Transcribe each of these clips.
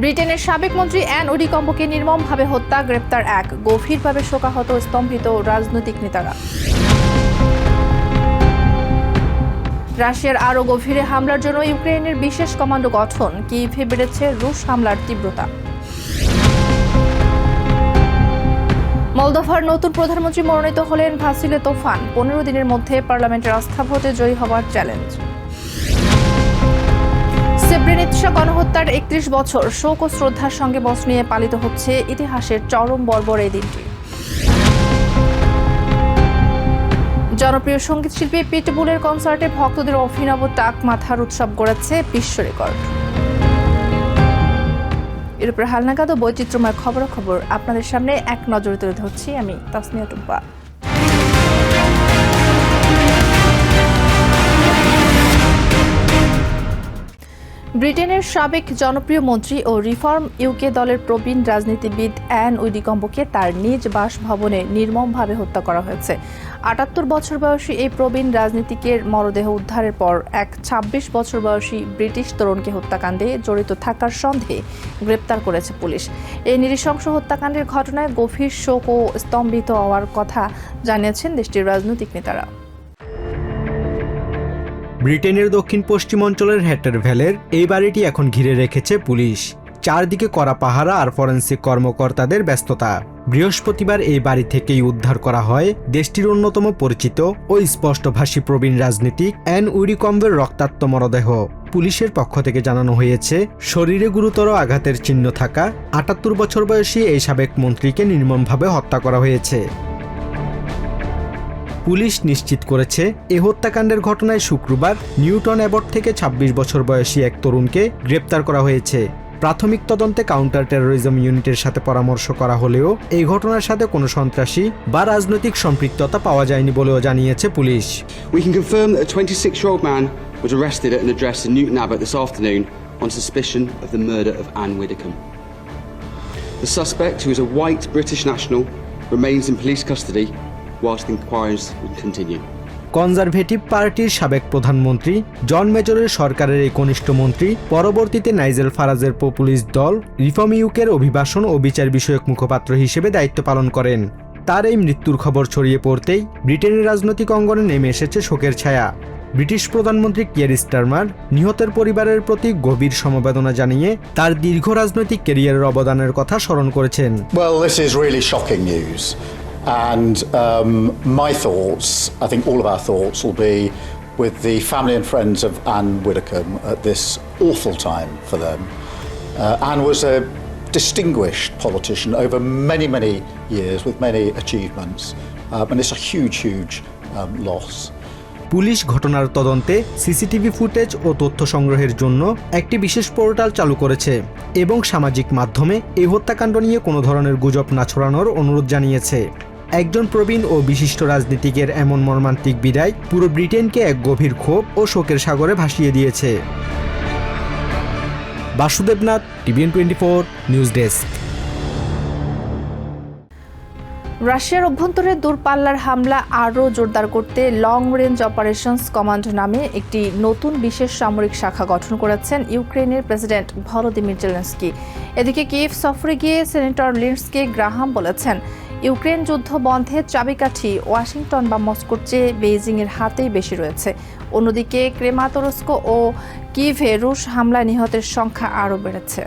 ব্রিটেনের সাবেক মন্ত্রী অ্যান উডিকম্বকে নির্মমভাবে হত্যা, গ্রেপ্তার এক, গভীরভাবে শোকাহত স্তম্ভিত রাজনৈতিক নেতারা। রাশিয়ার আরও গভীরে হামলার জন্য ইউক্রেনের বিশেষ কমান্ডো গঠন, কিয়েভে বেড়েছে রুশ হামলার তীব্রতা। মলদোভার নতুন প্রধানমন্ত্রী মনোনীত হলেন ভাসিলে তোফান, 15 দিনের মধ্যে পার্লামেন্টের আস্থা ভোটে জয়ী হওয়ার চ্যালেঞ্জ। সেব্রেনিৎসা গণহত্যার 31 বছর, শোক ও শ্রদ্ধার সঙ্গে বসনিয়ায় পালিত হচ্ছে ইতিহাসের চরম বর্বর এই দিনটি। জনপ্রিয় সঙ্গীতশিল্পী পিটবুলের কনসার্টে ভক্তদের অভিনব টাক মাথার উৎসব গড়েছে বিশ্ব রেকর্ড। এর উপর হালনাগাদ ও বৈচিত্র্যময় খবরাখবর আপনাদের সামনে এক নজরে তুলে ধরছি আমি তাসমিয়া টুম্পা। ব্রিটেনের সাবেক জনপ্রিয় মন্ত্রী ও রিফর্ম ইউকে দলের প্রবীণ রাজনীতিবিদ অ্যান উইডিকম্বকে তার নিজ বাসভবনে নির্মমভাবে হত্যা করা হয়েছে। ৭৮ বছর বয়সী এই প্রবীণ রাজনীতিকের মরদেহ উদ্ধারের পর এক ২৬ বছর বয়সী ব্রিটিশ তরুণকে হত্যাকাণ্ডে জড়িত থাকার সন্দেহে গ্রেপ্তার করেছে পুলিশ। এই নৃশংস হত্যাকাণ্ডের ঘটনায় গভীর শোক ও স্তম্ভিত হওয়ার কথা জানিয়েছেন দেশটির রাজনৈতিক নেতারা। ব্রিটেনের দক্ষিণ পশ্চিম অঞ্চলের হ্যাটার ভ্যালের এই বাড়িটি এখন ঘিরে রেখেছে পুলিশ। চারদিকে কড়া পাহারা আর ফরেনসিক কর্মকর্তাদের ব্যস্ততা। বৃহস্পতিবার এই বাড়ি থেকেই উদ্ধার করা হয় দেশটির অন্যতম পরিচিত ও স্পষ্টভাষী প্রবীণ রাজনীতিক অ্যান উইডিকম্বের রক্তাক্ত মরদেহ। পুলিশের পক্ষ থেকে জানানো হয়েছে, শরীরে গুরুতর আঘাতের চিহ্ন থাকা ৭৮ বছর বয়সী এই সাবেক মন্ত্রীকে নির্মমভাবে হত্যা করা হয়েছে। পুলিশ নিশ্চিত করেছে, এ হত্যাকাণ্ডের ঘটনায় শুক্রবার নিউটন অ্যাবট থেকে ২৬ বছর বয়সী এক তরুণকে গ্রেপ্তার করা হয়েছে। প্রাথমিক তদন্তে কাউন্টার টেরোরিজম ইউনিটের সাথে পরামর্শ করা হলেও এই ঘটনার সাথে কোনো সন্ত্রাসী বা রাজনৈতিক সম্পৃক্ততা পাওয়া যায়নি বলেও জানিয়েছে police. We can confirm that a 26-year-old man was arrested at an address in Newton Abbot this afternoon on suspicion of the murder of Anne Widdecombe. The suspect, who is a white British national, remains in police custody whilst inquiries will continue. Conservative পার্টির সাবেক প্রধানমন্ত্রী জন মেজরের সরকারের এই কনিষ্ঠ মন্ত্রী পরবর্তীতে Nigel ফারাজের populist দল reform ইউকের অভিবাসন ও বিচার বিষয়ক মুখপাত্র হিসেবে দায়িত্ব পালন করেন। তার এই মৃত্যুর খবর ছড়িয়ে পড়তেই ব্রিটেনের রাজনৈতিক অঙ্গনে নেমে এসেছে শোকের ছায়া। ব্রিটিশ প্রধানমন্ত্রী কিয়ার স্টারমার নিহতের পরিবারের প্রতি গভীর সমবেদনা জানিয়ে তার দীর্ঘ রাজনৈতিক ক্যারিয়ারের অবদানের কথা স্মরণ করেছেন। Well, this is really shocking news. And my thoughts, I think all of our thoughts, will be with the family and friends of Anne Widdecombe at this awful time for them. Anne was a distinguished politician over many, many years with many achievements, and it's a huge loss. Police ঘটনার তদন্তে CCTV footage ও তথ্য সংগ্রহের জন্য একটি বিশেষ portal চালু করেছে এবং সামাজিক মাধ্যমে এই হত্যাকাণ্ড নিয়ে কোনো ধরনের গুজব না ছড়ানোর অনুরোধ জানিয়েছে। একজন প্রবীণ ও বিশিষ্ট রাজনীতিকের এমন মর্মান্তিক বিদায় পুরো ব্রিটেনকে এক গভীর ক্ষোভ ও শোকের সাগরে ভাসিয়ে দিয়েছে। Basudebnath, TVN 24 news desk. রাশিয়ার অভ্যন্তরে দূরপাল্লার হামলা আরও জোরদার করতে লং রেঞ্জ অপারেশনস কমান্ড নামে একটি নতুন বিশেষ সামরিক শাখা গঠন করেছেন ইউক্রেনের প্রেসিডেন্ট ভলোদিমির জেলেনস্কি। এদিকে কিয়েভ সফরে গিয়ে সেনেটর লিন্ডসে গ্রাহাম বলেছেন, ইউক্রেন যুদ্ধ বন্ধের চাবিকাঠি ওয়াশিংটন বা মস্কোর চেয়ে বেইজিংয়ের হাতেই বেশি রয়েছে। অন্যদিকে ক্রেমাতোরস্ক ও কিয়েভে রুশ হামলায় নিহতের সংখ্যা আরও বেড়েছে।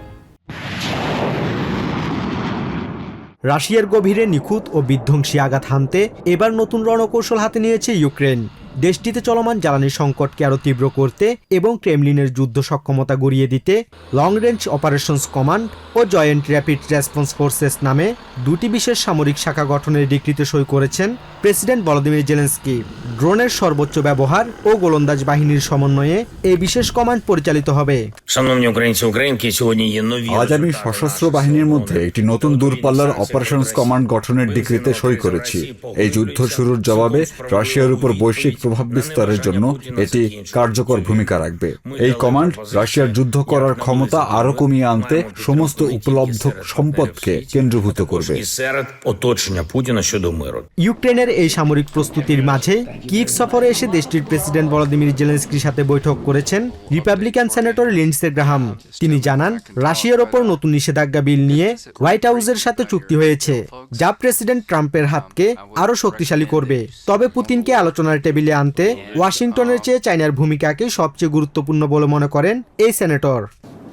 রাশিয়ার গভীরে নিখুঁত ও বিধ্বংসী আঘাত হানতে এবার নতুন রণকৌশল হাতে নিয়েছে ইউক্রেন। দেশটিতে চলমান জ্বালানি সংকটকে আরও তীব্র করতে এবং ক্রেমলিনের যুদ্ধ সক্ষমতা গড়িয়ে দিতে লং রেঞ্জ অপারেশনস কমান্ড ও জয়েন্ট র্যাপিড রেসপন্স ফোর্সেস নামে দুটি বিশেষ সামরিক শাখা গঠনের ডিক্রিতে সই করেছেন প্রেসিডেন্ট ভলোদিমির জেলেনস্কি। ড্রোনের সর্বোচ্চ ব্যবহার ও গোলন্দাজ বাহিনীর সমন্বয়ে এই বিশেষ কমান্ড পরিচালিত হবে। আজ আমি সশস্ত্র বাহিনীর মধ্যে একটি নতুন দূরপাল্লার অপারেশনস কমান্ড গঠনের ডিক্রিতে সই করেছি। এই যুদ্ধ শুরুর জবাবে রাশিয়ার উপর বৈশ্বিক প্রভাব বিস্তারের জন্য এটি কার্যকর ভূমিকা রাখবে। এই কমান্ড রাশিয়ার যুদ্ধ করার ক্ষমতা আরও কমিয়ে আনতে সমস্ত উপলব্ধ সম্পদকে কেন্দ্রীভূত করবে। ইউক্রেনের এই সামরিক প্রস্তুতির মাঝে কিয়েভ সফরে এসে দেশটির প্রেসিডেন্ট ভলোদিমির জেলেনস্কির সাথে বৈঠক করেছেন রিপাবলিকান সেনেটর লিন্ডসে গ্রাহাম। তিনি জানান, রাশিয়ার ওপর নতুন নিষেধাজ্ঞা বিল নিয়ে হোয়াইট হাউসের সাথে চুক্তি হয়েছে, যা প্রেসিডেন্ট ট্রাম্পের হাতকে আরও শক্তিশালী করবে। তবে পুতিনকে আলোচনার টেবিলে আনতে ওয়াশিংটনের চেয়ে চায়নার ভূমিকাকে সবচেয়ে গুরুত্বপূর্ণ বলে মনে করেন এই senator.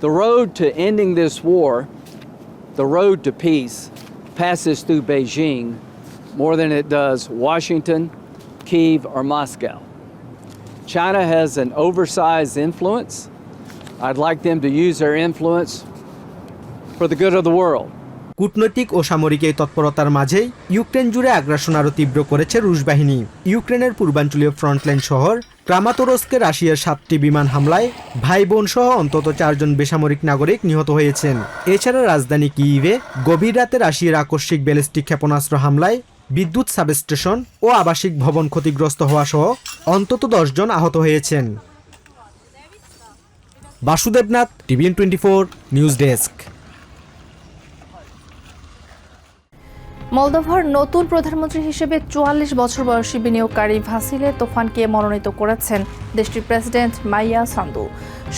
The road to ending this war, the road to peace, passes through Beijing more than it does Washington, Kyiv, or Moscow. China has an oversized influence. I'd like them to use their influence for the good of the world. কূটনৈতিক ও সামরিক এই তৎপরতার মাঝেই Ukraine জুড়ে আগ্রাসন আরও তীব্র করেছে রুশ বাহিনী। ইউক্রেনের পূর্বাঞ্চলীয় ফ্রন্টলাইন শহর ক্রামাতোরস্কে রাশিয়ার 7টি বিমান হামলায় ভাই বোন সহ অন্তত 4 জন বেসামরিক নাগরিক নিহত হয়েছেন। এছাড়া রাজধানী কিয়েভে গভীর রাতে রাশিয়ার আকস্মিক ব্যালিস্টিক ক্ষেপণাস্ত্র হামলায় বিদ্যুৎ সাবস্টেশন ও আবাসিক ভবন ক্ষতিগ্রস্ত হওয়া সহ অন্তত 10 জন আহত হয়েছেন। Basudebnath, TVN 24 news desk. মলদোভার নতুন প্রধানমন্ত্রী হিসেবে 44 বছর বয়সী বিনিয়োগকারী ভাসিলে তোফানকে মনোনীত করেছেন দেশটির প্রেসিডেন্ট মাইয়া সান্দু।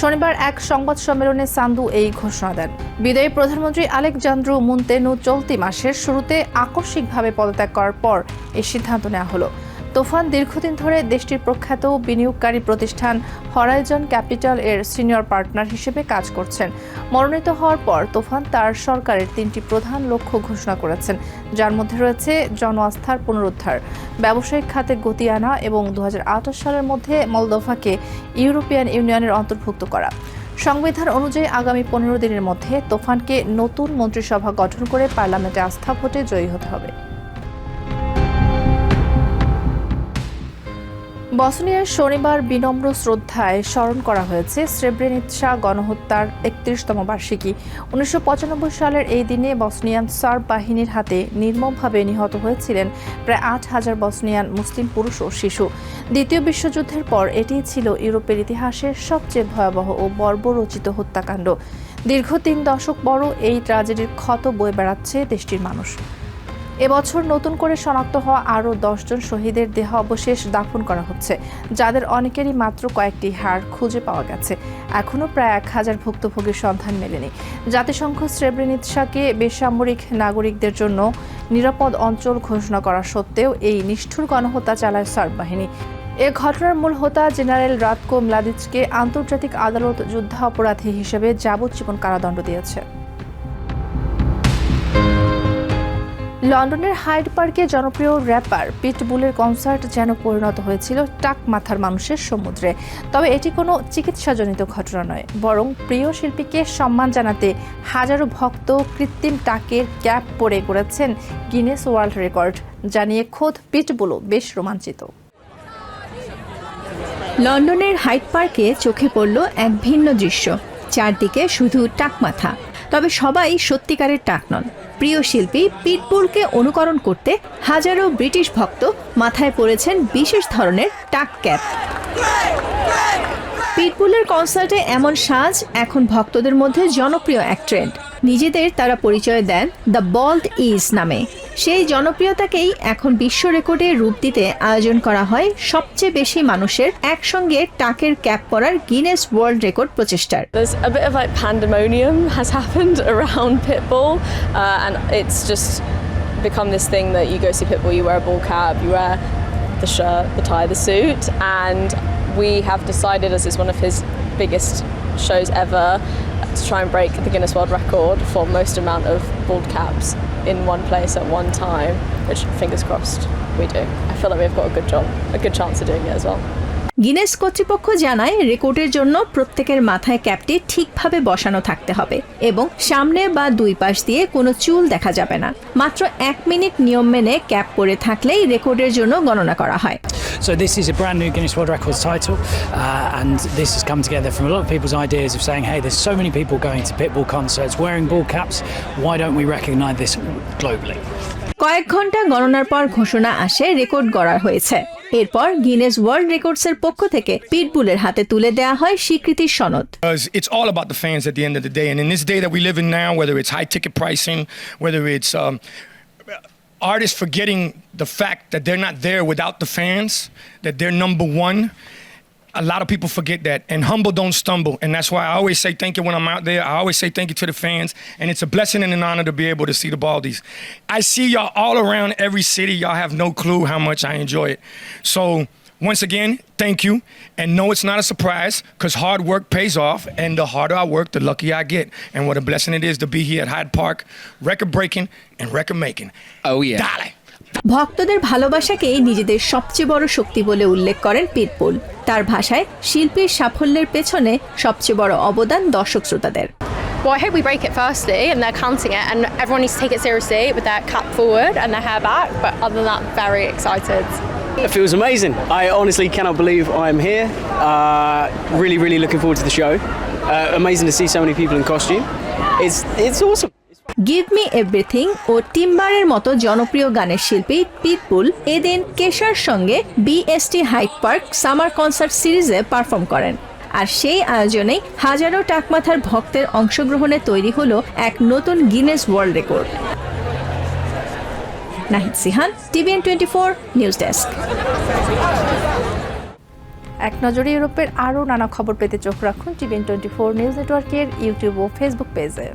শনিবার এক সংবাদ সম্মেলনে সান্দু এই ঘোষণা দেন। বিদায়ী প্রধানমন্ত্রী আলেকজান্দ্রু মুন্তেনু চলতি মাসের শুরুতে আকস্মিকভাবে পদত্যাগ করার পর এই সিদ্ধান্ত নেওয়া হলো। তোফান দীর্ঘদিন ধরে দেশটির প্রখ্যাত বিনিয়োগকারী প্রতিষ্ঠান হরাইজন ক্যাপিটাল এর সিনিয়র পার্টনার হিসেবে কাজ করছেন। মনোনীত হওয়ার পর তোফান তার সরকারের 3টি প্রধান লক্ষ্য ঘোষণা করেছেন, যার মধ্যে রয়েছে জন আস্থার পুনরুদ্ধার, ব্যবসায়িক খাতে গতি আনা এবং 2028 সালের মধ্যে মলদোভাকে ইউরোপিয়ান ইউনিয়নের অন্তর্ভুক্ত করা। সংবিধান অনুযায়ী আগামী 15 দিনের মধ্যে তোফানকে নতুন মন্ত্রিসভা গঠন করে পার্লামেন্টে আস্থা ভোটে জয়ী হতে হবে। বসনিয়ার শনিবার বিনম্র শ্রদ্ধায় স্মরণ করা হয়েছে স্রেব্রেনিৎসা গণহত্যার 31তম বার্ষিকী। 1995 সালের এই দিনে বসনিয়ান সার্ব বাহিনীর হাতে নির্মমভাবে নিহত হয়েছিলেন প্রায় 8000 বসনিয়ান মুসলিম পুরুষ ও শিশু। দ্বিতীয় বিশ্বযুদ্ধের পর এটিই ছিল ইউরোপের ইতিহাসের সবচেয়ে ভয়াবহ ও বর্বরচিত হত্যাকাণ্ড। দীর্ঘ 3 দশক বড় এই ট্র্যাজেডির ক্ষত বয়ে বেড়াচ্ছে দেশটির মানুষ। এবছর নতুন করে শনাক্ত হওয়া আরও 10 জন শহীদের দেহ অবশেষ দাফন করা হচ্ছে, যাদের অনেকেরই মাত্র কয়েকটি হাড় খুঁজে পাওয়া গেছে। এখনও প্রায় 1000 ভুক্তভোগীর সন্ধান মেলেনি। জাতিসংঘ স্রেব্রেনিৎসাকে বেসামরিক নাগরিকদের জন্য নিরাপদ অঞ্চল ঘোষণা করা সত্ত্বেও এই নিষ্ঠুর গণহত্যা চালায় সার্ব বাহিনী। এ ঘটনার মূল হোতা জেনারেল রাতকো মলাদিচকে আন্তর্জাতিক আদালত যুদ্ধাপরাধী হিসেবে যাবজ্জীবন কারাদণ্ড দিয়েছে। লন্ডনের হাইড পার্কে জনপ্রিয় র্যাপার পিটবুলের কনসার্ট যেন পরিণত হয়েছিল টাক মাথার মানুষের সমুদ্রে। তবে এটি কোনো চিকিৎসাজনিত ঘটনা নয়, বরং প্রিয় শিল্পীকে সম্মান জানাতে হাজারো ভক্ত কৃত্রিম টাকের ক্যাপ পরে করেছেন গিনেস ওয়ার্ল্ড রেকর্ড, জানিয়ে খোদ পিটবুলও বেশ রোমাঞ্চিত। লন্ডনের হাইড পার্কে চোখে পড়ল এক ভিন্ন দৃশ্য। চারদিকে শুধু টাক মাথা, তবে সবাই সত্যিকারের টাক নন। প্রিয় শিল্পী পিটবুলকে অনুকরণ করতে হাজারো ব্রিটিশ ভক্ত মাথায় পরেছেন বিশেষ ধরনের টাক ক্যাপ। পিটবুলের কনসার্টে এমন সাজ এখন ভক্তদের মধ্যে জনপ্রিয় এক ট্রেন্ড। নিজেদের তারা পরিচয় দেন দ্য বল্ড ইজ নামে। সেই জনপ্রিয়তাকেই এখন বিশ্ব রেকর্ডে রূপ দিতে আয়োজন করা হয় সবচেয়ে বেশি মানুষের একসঙ্গে টাকের ক্যাপ পরার গিনেস ওয়ার্ল্ড রেকর্ড প্রচেষ্টার। There's a bit of like pandemonium has happened around Pitbull, and it's just become this thing that you go see Pitbull, you wear a ball cap, you wear the shirt, the tie, the suit, and we have decided, as it's one of his biggest shows ever, to try and break the Guinness World Record for most amount of bald caps in one place at one time, which fingers crossed we do. I feel like we've got a good chance of doing it as well. Guinness কর্তৃপক্ষ জানায় রেকর্ডের জন্য প্রত্যেকের মাথায় ক্যাপটি ঠিকভাবে বসানো থাকতে হবে এবং সামনে বা দুই পাশ দিয়ে কোনো চুল দেখা যাবে না। মাত্র 1 মিনিট নিয়ম মেনে ক্যাপ পরে থাকলেই রেকর্ডের জন্য গণনা করা হয়। So this is a brand new Guinness World Records title, and this has come together from a lot of people's ideas of saying, hey, there's so many people going to Pitbull concerts wearing ball caps, why don't we recognise this globally? কয়েক ঘন্টা গণনার পর ঘোষণা আসে record গড়া হয়েছে। এরপর Guinness world রেকর্ডসের পক্ষ থেকে পিটবুলের হাতে তুলে দেয়া হয় স্বীকৃতির সনদ। Because it's all about the fans at the end of the day. And in this day that we live in now, whether it's high ticket pricing, whether it's artists forgetting the fact that they're not there without the fans, that they're number one. A lot of people forget that. And humble don't stumble. And that's why I always say thank you when I'm out there. I always say thank you to the fans. And it's a blessing and an honor to be able to see the Baldies. I see y'all all around every city. Y'all have no clue how much I enjoy it. So once again, thank you. And no, it's not a surprise because hard work pays off. And the harder I work, the luckier I get. And what a blessing it is to be here at Hyde Park, record breaking and record making. Oh, yeah. Dale. ভক্তদের ভালোবাসাকেই নিজেদের সবচেয়ে বড় শক্তি বলে উল্লেখ করেন pitbull. তার ভাষায় শিল্পীর সাফল্যের পেছনে সবচেয়ে বড় অবদান দর্শক শ্রোতাদের। Well, I hope we break it firstly and they're counting it and everyone needs to take it seriously with their cap forward and their hair back, but other than that, very excited. It feels amazing. I honestly cannot believe I'm here. Really looking forward to the show. Amazing to see so many people in costume. It's awesome. Give me everything ও টিম্বারের মতো জনপ্রিয় গানের শিল্পী Pitbull এদিন কেশার সঙ্গে BST Hyde Park summer concert সিরিজে পারফর্ম করেন। আর সেই আয়োজনেই হাজারো টাকমাথার ভক্তের অংশগ্রহণে তৈরি হলো এক নতুন Guinness world record. Nahid Sihan, TVN 24 news desk. এক নজরে ইউরোপের আরও নানা খবর পেতে চোখ রাখুন TVN 24 নিউজ নেটওয়ার্কের ইউটিউব ও ফেসবুক পেজে।